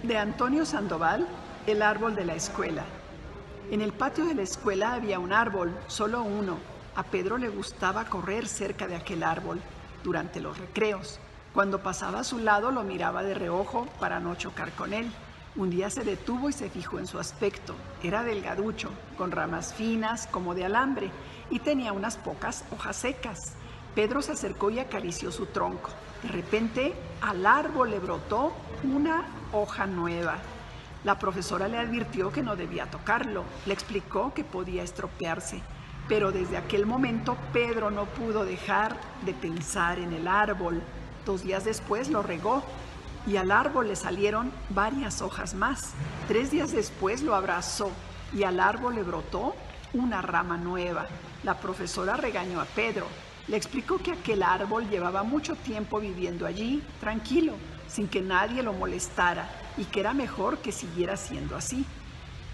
De Antonio Sandoval, El árbol de la escuela. En el patio de la escuela había un árbol, solo uno. A Pedro le gustaba correr cerca de aquel árbol durante los recreos. Cuando pasaba a su lado lo miraba de reojo para no chocar con él. Un día se detuvo y se fijó en su aspecto. Era delgaducho, con ramas finas como de alambre, y tenía unas pocas hojas secas. Pedro se acercó y acarició su tronco. De repente, al árbol le brotó una hoja nueva. La profesora le advirtió que no debía tocarlo. Le explicó que podía estropearse. Pero desde aquel momento Pedro no pudo dejar de pensar en el árbol. 2 días después lo regó y al árbol le salieron varias hojas más. 3 días después lo abrazó y al árbol le brotó una rama nueva. La profesora regañó a Pedro. Le explicó que aquel árbol llevaba mucho tiempo viviendo allí, tranquilo, sin que nadie lo molestara, y que era mejor que siguiera siendo así.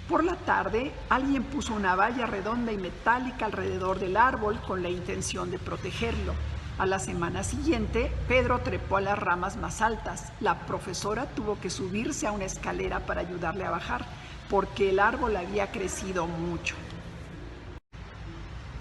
Por la tarde, alguien puso una valla redonda y metálica alrededor del árbol con la intención de protegerlo. A la semana siguiente, Pedro trepó a las ramas más altas. La profesora tuvo que subirse a una escalera para ayudarle a bajar, porque el árbol había crecido mucho.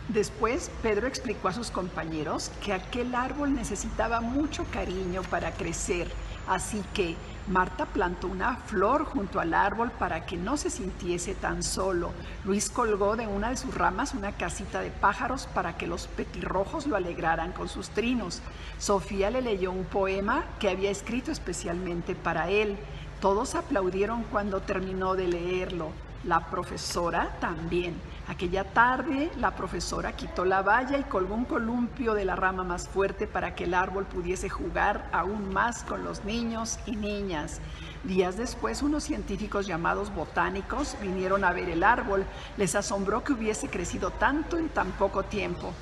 Después, Pedro explicó a sus compañeros que aquel árbol necesitaba mucho cariño para crecer, así que Marta plantó una flor junto al árbol para que no se sintiese tan solo. Luis colgó de una de sus ramas una casita de pájaros para que los petirrojos lo alegraran con sus trinos. Sofía le leyó un poema que había escrito especialmente para él. Todos aplaudieron cuando terminó de leerlo. La profesora también. Aquella tarde, la profesora quitó la valla y colgó un columpio de la rama más fuerte para que el árbol pudiese jugar aún más con los niños y niñas. Días después, unos científicos llamados botánicos vinieron a ver el árbol. Les asombró que hubiese crecido tanto en tan poco tiempo.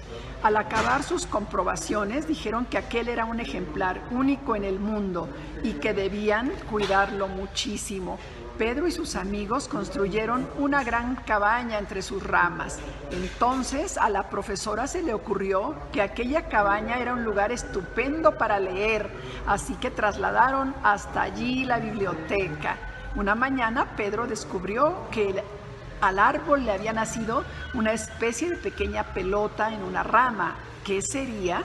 Al acabar sus comprobaciones, dijeron que aquel era un ejemplar único en el mundo y que debían cuidarlo muchísimo. Pedro y sus amigos construyeron una gran cabaña entre sus ramas. Entonces a la profesora se le ocurrió que aquella cabaña era un lugar estupendo para leer, así que trasladaron hasta allí la biblioteca. Una mañana Pedro descubrió que al árbol le había nacido una especie de pequeña pelota en una rama. ¿Qué sería?